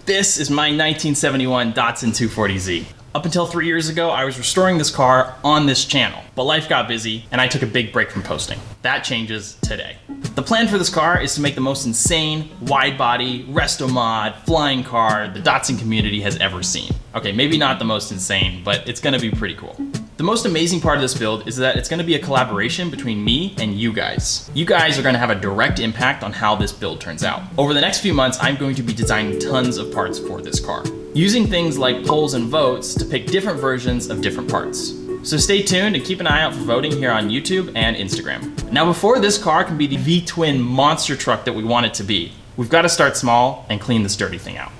This is my 1971 Datsun 240Z. Up until 3 years ago, I was restoring this car on this channel, but life got busy and I took a big break from posting. That changes today. The plan for this car is to make the most insane, wide-body, resto-mod, flying car the Datsun community has ever seen. Okay, maybe not the most insane, but it's gonna be pretty cool. The most amazing part of this build is that it's gonna be a collaboration between me and you guys. You guys are gonna have a direct impact on how this build turns out. Over the next few months, I'm going to be designing tons of parts for this car, using things like polls and votes to pick different versions of different parts. So stay tuned and keep an eye out for voting here on YouTube and Instagram. Now, before this car can be the V-twin monster truck that we want it to be, we've got to start small and clean this dirty thing out.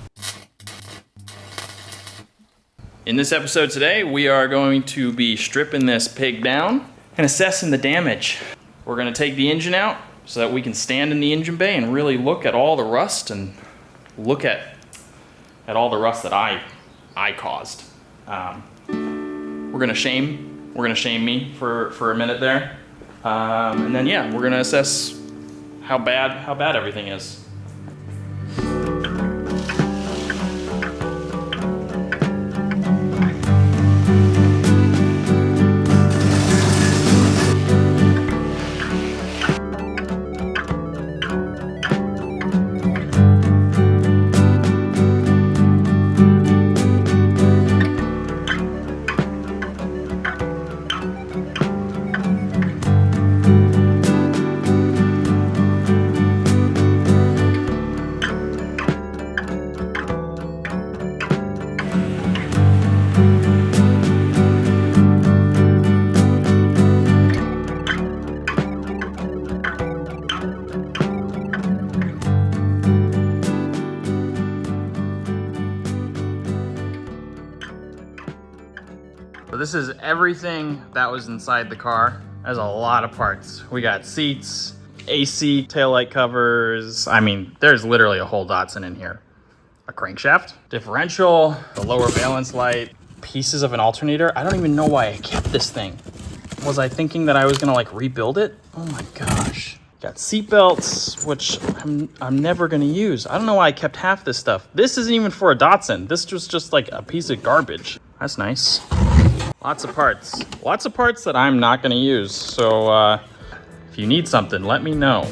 In this episode today, we are going to be stripping this pig down and assessing the damage. We're gonna take the engine out so that we can stand in the engine bay and really look at all the rust and look at all the rust that I caused. We're gonna shame me for a minute there, and then yeah, we're gonna assess how bad everything is. So this is everything that was inside the car. There's a lot of parts. We got seats, AC, taillight covers. I mean, there's literally a whole Datsun in here. A crankshaft, differential, the lower valence light, pieces of an alternator. I don't even know why I kept this thing. Was I thinking that I was gonna like rebuild it? Oh my gosh. Got seat belts, which I'm never gonna use. I don't know why I kept half this stuff. This isn't even for a Datsun. This was just like a piece of garbage. That's nice. Lots of parts that I'm not gonna use. So if you need something, let me know.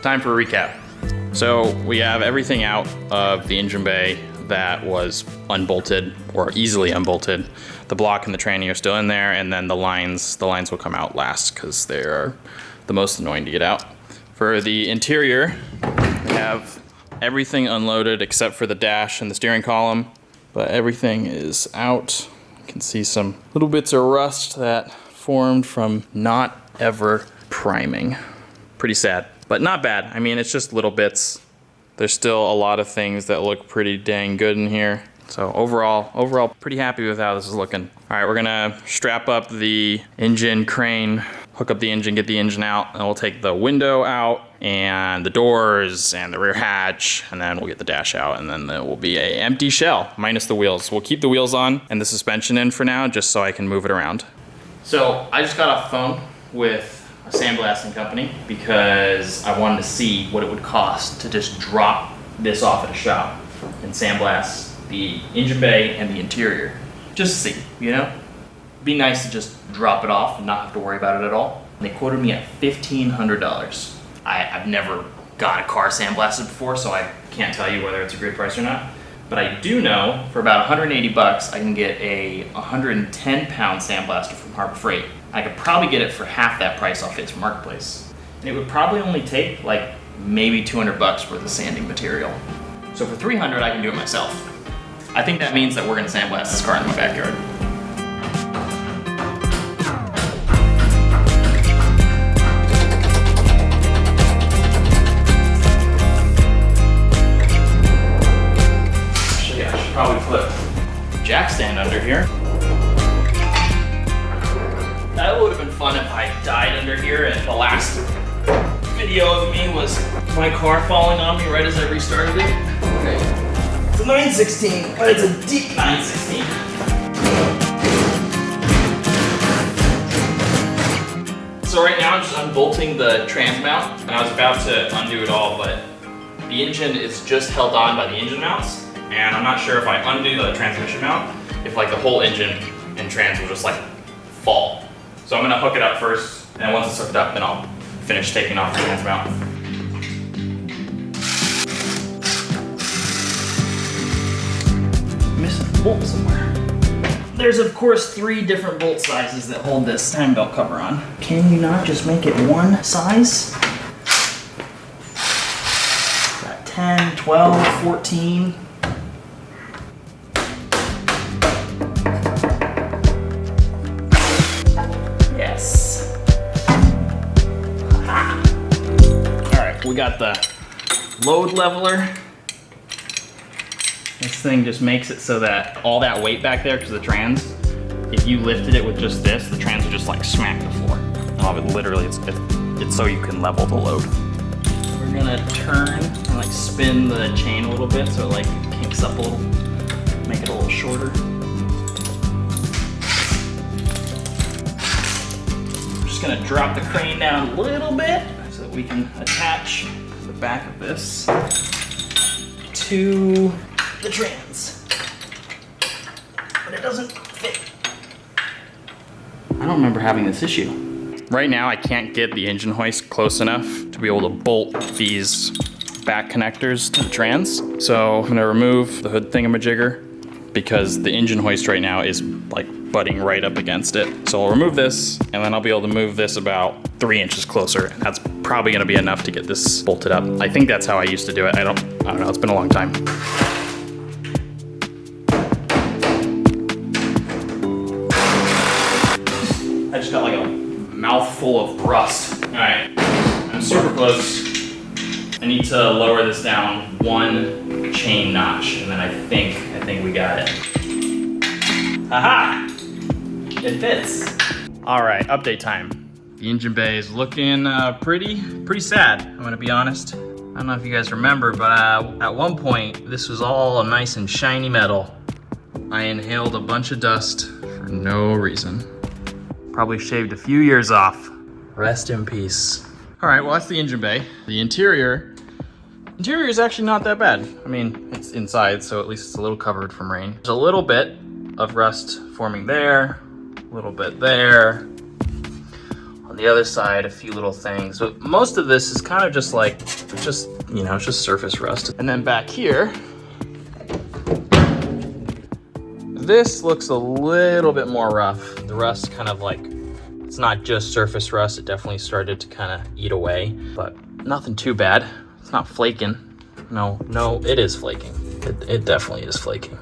Time for a recap. So we have everything out of the engine bay that was unbolted or easily unbolted. The block and the tranny are still in there, and then the lines will come out last because they are the most annoying to get out. For the interior, we have everything unloaded except for the dash and the steering column, but everything is out. You can see some little bits of rust that formed from not ever priming. Pretty sad. But not bad. I mean, it's just little bits. There's still a lot of things that look pretty dang good in here. So overall, pretty happy with how this is looking. All right, we're gonna strap up the engine crane, hook up the engine, get the engine out, and we'll take the window out and the doors and the rear hatch, and then we'll get the dash out, and then there will be an empty shell minus the wheels. We'll keep the wheels on and the suspension in for now, just so I can move it around. So I just got off the phone with a sandblasting company because I wanted to see what it would cost to just drop this off at a shop and sandblast the engine bay and the interior. Just to see, you know? Be nice to just drop it off and not have to worry about it at all. And they quoted me at $1,500. I've never got a car sandblasted before, so I can't tell you whether it's a great price or not. But I do know for about 180 bucks, I can get a 110-pound sandblaster from Harbor Freight. I could probably get it for half that price off its marketplace. And it would probably only take like maybe 200 bucks worth of sanding material. So for 300, I can do it myself. I think that means that we're gonna sandblast this car in my backyard. Actually, I should probably put jack stand under here. That would have been fun if I died under here, and the last video of me was my car falling on me right as I restarted it. Okay. It's a 916, but it's a deep 916. So right now I'm just unbolting the trans mount, and I was about to undo it all, but the engine is just held on by the engine mounts, and I'm not sure if I undo the transmission mount, if like the whole engine and trans will just like fall. So I'm gonna hook it up first, and once it's hooked up, then I'll finish taking off the trans mount. Missing a bolt somewhere. There's of course 3 different bolt sizes that hold this time belt cover on. Can you not just make it one size? Got 10, 12, 14. We got the load leveler. This thing just makes it so that all that weight back there, because the trans, if you lifted it with just this, the trans would just like smack the floor. Oh, but literally, it's so you can level the load. We're gonna turn and like spin the chain a little bit so it like kinks up a little, make it a little shorter. We're just gonna drop the crane down a little bit, so that we can attach the back of this to the trans. But it doesn't fit. I don't remember having this issue. Right now I can't get the engine hoist close enough to be able to bolt these back connectors to the trans. So I'm gonna remove the hood thingamajigger because the engine hoist right now is like butting right up against it. So I'll remove this, and then I'll be able to move this about 3 inches closer, and that's probably gonna be enough to get this bolted up. I think that's how I used to do it. I don't know, it's been a long time. I just got like a mouthful of rust. All right, I'm super close. I need to lower this down 1 chain notch, and then I think we got it. Haha! It fits. All right, update time. The engine bay is looking pretty sad, I'm gonna be honest. I don't know if you guys remember, but at one point, this was all nice and shiny metal. I inhaled a bunch of dust for no reason. Probably shaved a few years off. Rest in peace. All right, well, that's the engine bay. The interior is actually not that bad. I mean, it's inside, so at least it's a little covered from rain. There's a little bit of rust forming there, a little bit there. On the other side, a few little things. But most of this is kind of just like, you know, it's just surface rust. And then back here, this looks a little bit more rough. The rust kind of like, it's not just surface rust, it definitely started to kind of eat away, but nothing too bad. It's not flaking. No, it is flaking. It definitely is flaking,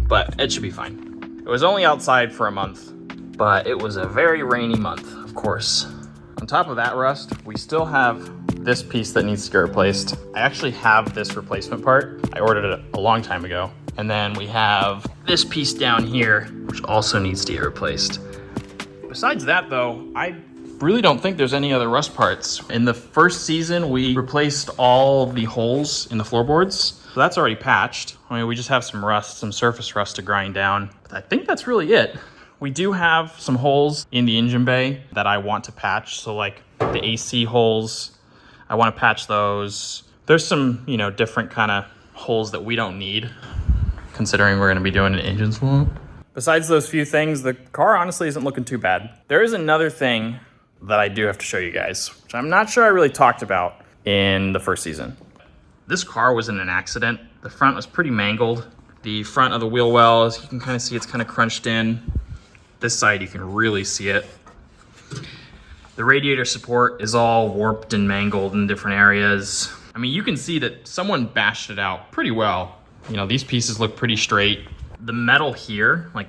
but it should be fine. It was only outside for a month, but it was a very rainy month, of course. On top of that rust, we still have this piece that needs to get replaced. I actually have this replacement part. I ordered it a long time ago. And then we have this piece down here, which also needs to get replaced. Besides that though, I really don't think there's any other rust parts. In the first season, we replaced all the holes in the floorboards. So that's already patched. I mean, we just have some rust, some surface rust to grind down. But I think that's really it. We do have some holes in the engine bay that I want to patch. So like the AC holes, I want to patch those. There's some, you know, different kind of holes that we don't need, considering we're gonna be doing an engine swap. Besides those few things, the car honestly isn't looking too bad. There is another thing that I do have to show you guys, which I'm not sure I really talked about in the first season. This car was in an accident. The front was pretty mangled. The front of the wheel well, as you can kind of see, it's kind of crunched in. This side, you can really see it. The radiator support is all warped and mangled in different areas. I mean, you can see that someone bashed it out pretty well. You know, these pieces look pretty straight. The metal here, like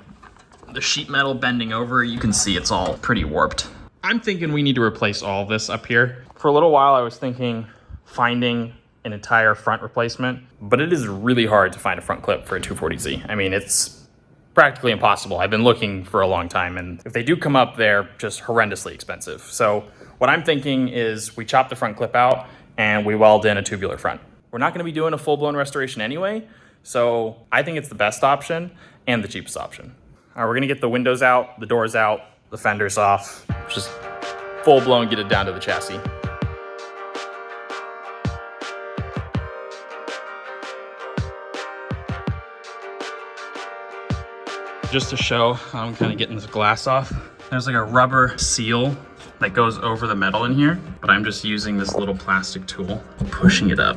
the sheet metal bending over, you can see it's all pretty warped. I'm thinking we need to replace all of this up here. For a little while, I was thinking finding an entire front replacement, but it is really hard to find a front clip for a 240Z. I mean, it's practically impossible. I've been looking for a long time, and if they do come up, they're just horrendously expensive. So what I'm thinking is we chop the front clip out and we weld in a tubular front. We're not gonna be doing a full-blown restoration anyway, so I think it's the best option and the cheapest option. All right, we're gonna get the windows out, the doors out, the fenders off, just full-blown get it down to the chassis. Just to show how I'm kind of getting this glass off, there's like a rubber seal that goes over the metal in here, but I'm just using this little plastic tool, pushing it up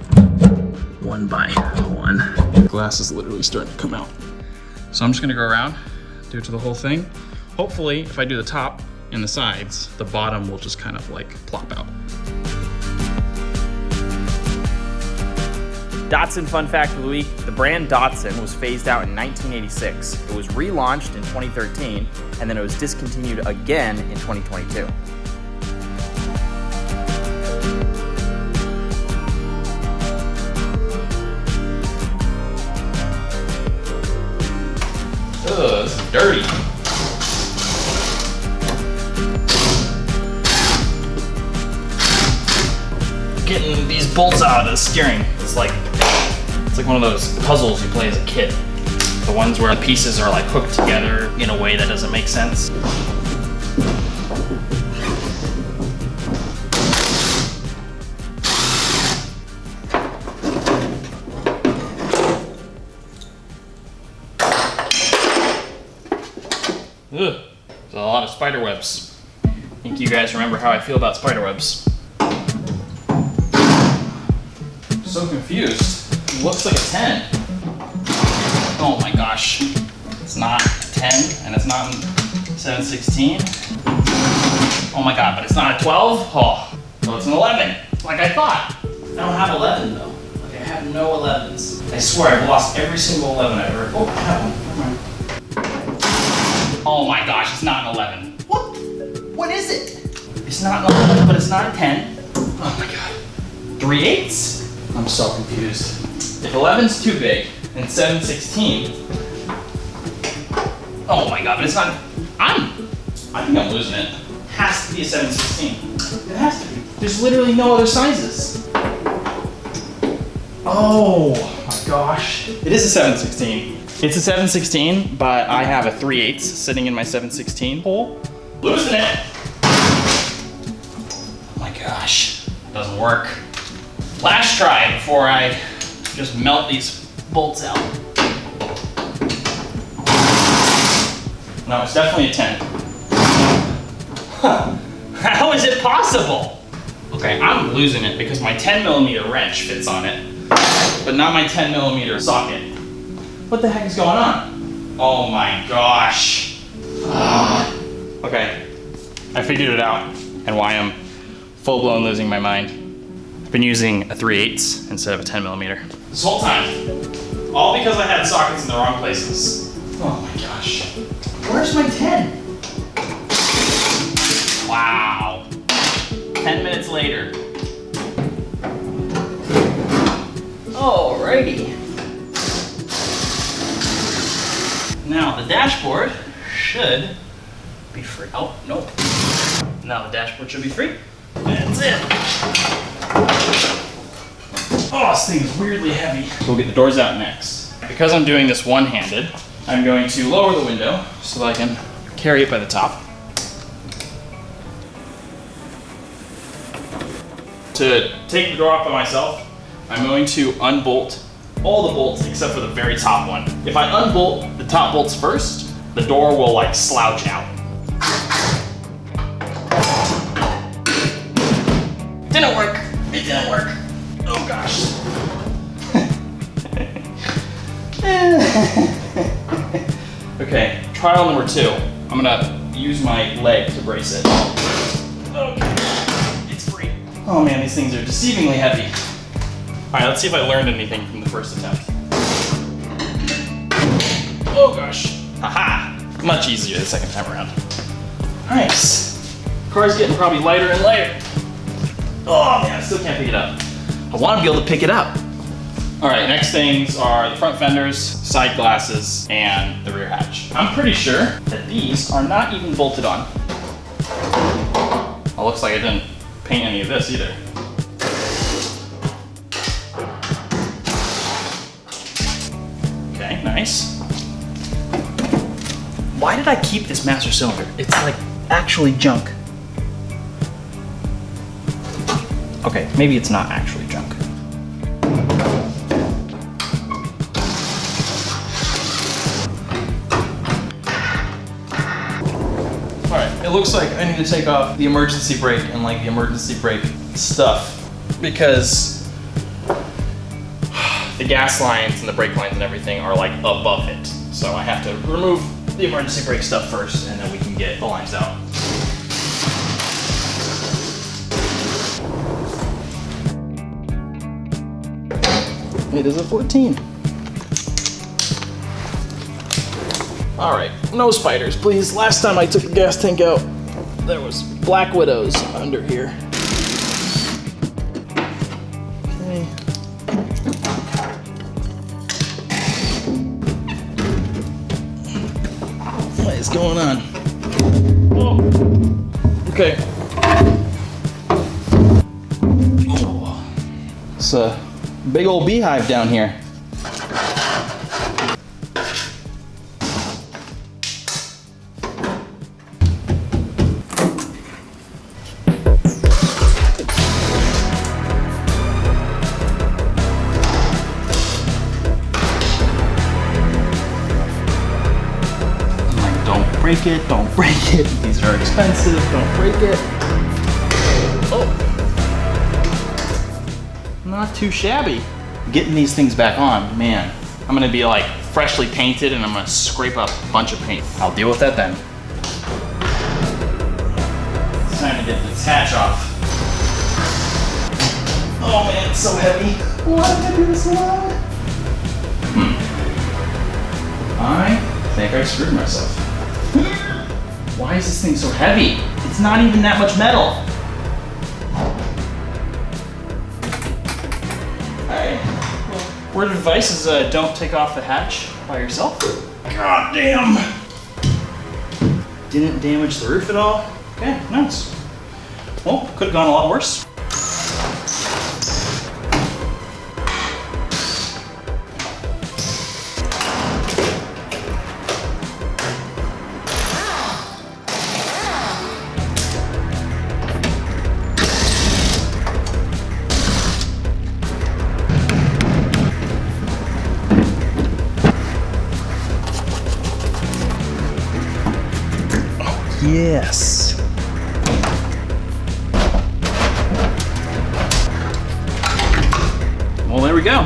one by one. The glass is literally starting to come out. So I'm just gonna go around, do it to the whole thing. Hopefully, if I do the top and the sides, the bottom will just kind of like plop out. Datsun fun fact of the week, the brand Datsun was phased out in 1986. It was relaunched in 2013, and then it was discontinued again in 2022. Ugh, this is dirty. Getting these bolts out of the steering, it's like one of those puzzles you play as a kid. The ones where the pieces are like hooked together in a way that doesn't make sense. Ugh, there's a lot of spider webs. I think you guys remember how I feel about spider webs. So confused. It looks like a 10. Oh my gosh. It's not a 10 and it's not 7/16. Oh my god, but it's not a 12? Oh, so it's an 11. Like I thought. I don't have 11 though. Like I have no 11s. I swear I've lost every single 11 I've ever. Oh, I have one. Never mind. Oh my gosh, it's not an 11. What? What is it? It's not an 11, but it's not a 10. Oh my god. 3/8? I'm so confused. If 11's too big and 7/16, oh my god, but it's not, I think I'm losing it. It has to be a 7/16. It has to be. There's literally no other sizes. Oh my gosh. It is a 7/16. It's a 7/16, but I have a 3/8 sitting in my 7/16 hole. Losing it. Oh my gosh, doesn't work. Last try before I just melt these bolts out. No, it's definitely a 10. Huh. How is it possible? Okay, I'm losing it because my 10mm wrench fits on it, but not my 10mm socket. What the heck is going on? Oh my gosh. Okay, I figured it out and why I'm full-blown losing my mind. Been using a 3/8 instead of a 10mm. This whole time, all because I had sockets in the wrong places. Oh my gosh. Where's my 10? Wow. 10 minutes later. Alrighty. Now the dashboard should be free. Oh, nope. Now the dashboard should be free. That's it. Oh, this thing is weirdly heavy. We'll get the doors out next. Because I'm doing this one-handed, I'm going to lower the window so that I can carry it by the top. To take the door off by myself, I'm going to unbolt all the bolts except for the very top one. If I unbolt the top bolts first, the door will like slouch out. Didn't work. It didn't work. Oh gosh. Okay, trial number 2. I'm gonna use my leg to brace it. Okay. Oh man, these things are deceivingly heavy. All right, let's see if I learned anything from the first attempt. Oh gosh, haha, much easier the second time around. Nice. Car's getting probably lighter and lighter. Oh man, I still can't pick it up. I want to be able to pick it up. All right, next things are the front fenders, side glasses, and the rear hatch. I'm pretty sure that these are not even bolted on. Well, looks like I didn't paint any of this either. Okay, nice. Why did I keep this master cylinder? It's like actually junk. Okay, maybe it's not actually junk. All right, it looks like I need to take off the emergency brake and like the emergency brake stuff because the gas lines and the brake lines and everything are like above it. So I have to remove the emergency brake stuff first and then we can get the lines out. It is a 14. All right, no spiders, please. Last time I took a gas tank out, there was black widows under here. Okay. What is going on? Oh. Okay. Oh. It's a big old beehive down here. Break it, don't break it. These are expensive, don't break it. Oh. Not too shabby. Getting these things back on, man. I'm gonna be like freshly painted and I'm gonna scrape up a bunch of paint. I'll deal with that then. It's time to get this hatch off. Oh man, it's so heavy. Why did I do this alone? I think I screwed myself. Why is this thing so heavy? It's not even that much metal. Alright, well, word of advice is don't take off the hatch by yourself. God damn! Didn't damage the roof at all. Okay, nice. Well, could have gone a lot worse. Yes. Well, there we go.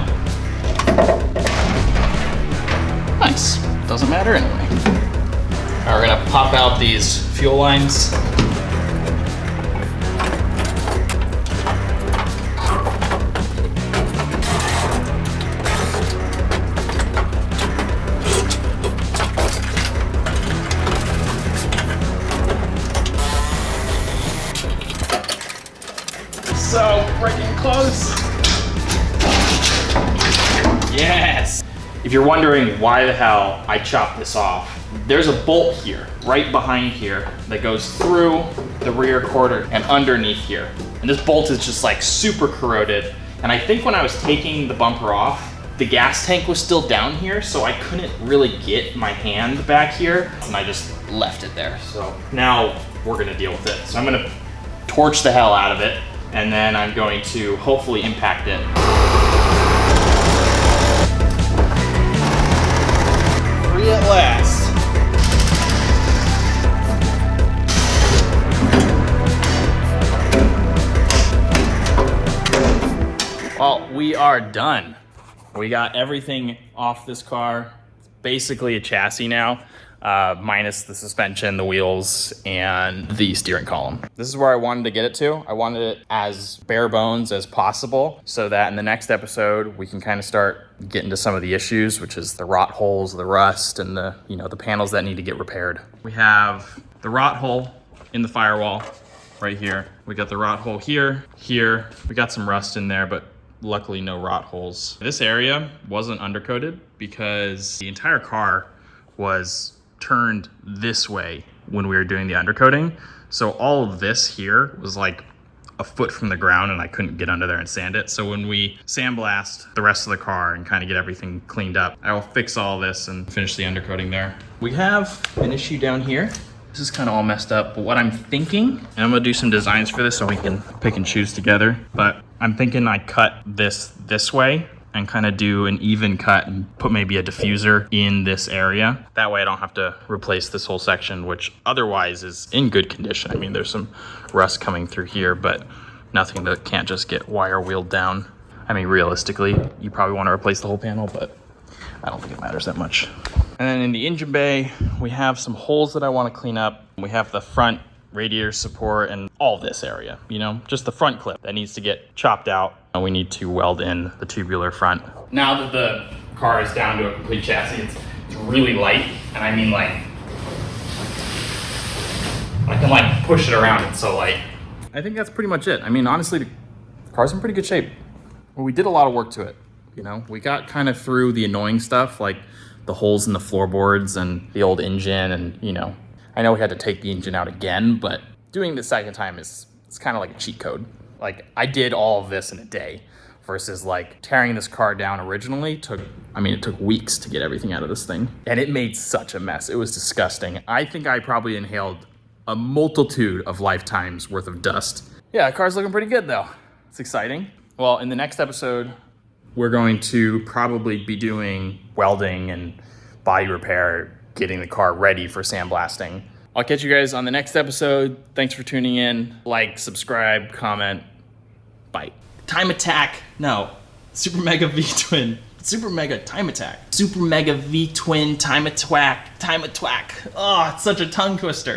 Nice. Doesn't matter anyway. All right, we're gonna pop out these fuel lines. So freaking close. Yes. If you're wondering why the hell I chopped this off, there's a bolt here, right behind here, that goes through the rear quarter and underneath here. And this bolt is just like super corroded. And I think when I was taking the bumper off, the gas tank was still down here, so I couldn't really get my hand back here, and I just left it there. So now we're gonna deal with it. So I'm gonna torch the hell out of it, and then I'm going to hopefully impact it. Free at last. Well, we are done. We got everything off this car. It's basically a chassis now. minus the suspension, the wheels, and the steering column. This is where I wanted to get it to. I wanted it as bare bones as possible so that in the next episode, we can kind of start getting to some of the issues, which is the rot holes, the rust, and the panels that need to get repaired. We have the rot hole in the firewall right here. We got the rot hole here. We got some rust in there, but luckily no rot holes. This area wasn't undercoated because the entire car was turned this way when we were doing the undercoating. So all of this here was like a foot from the ground and I couldn't get under there and sand it. So when we sandblast the rest of the car and kind of get everything cleaned up, I will fix all this and finish the undercoating there. We have an issue down here. This is kind of all messed up, but what I'm thinking, and I'm gonna do some designs for this so we can pick and choose together, but I'm thinking I cut this way and kind of do an even cut and put maybe a diffuser in this area. That way I don't have to replace this whole section, which otherwise is in good condition. I mean, there's some rust coming through here, but nothing that can't just get wire wheeled down. I mean, realistically, you probably want to replace the whole panel, but I don't think it matters that much. And then in the engine bay, we have some holes that I want to clean up. We have the front radiator support and all this area, just the front clip that needs to get chopped out. And we need to weld in the tubular front. Now that the car is down to a complete chassis, it's really light. And I mean, like, I can push it around, it's so light. I think that's pretty much it. I mean, honestly, the car's in pretty good shape. Well, we did a lot of work to it. We got kind of through the annoying stuff, like the holes in the floorboards and the old engine. And, I know we had to take the engine out again, but doing the second time it's kind of like a cheat code. Like, I did all of this in a day versus tearing this car down originally it took weeks to get everything out of this thing. And it made such a mess. It was disgusting. I think I probably inhaled a multitude of lifetimes worth of dust. Yeah, the car's looking pretty good though. It's exciting. Well, in the next episode, we're going to probably be doing welding and body repair, getting the car ready for sandblasting. I'll catch you guys on the next episode. Thanks for tuning in. Like, subscribe, comment. Bye. Time Attack. No. Super Mega V-Twin. Super Mega Time Attack. Super Mega V-Twin Time Attack. Time Attack. Oh, it's such a tongue twister.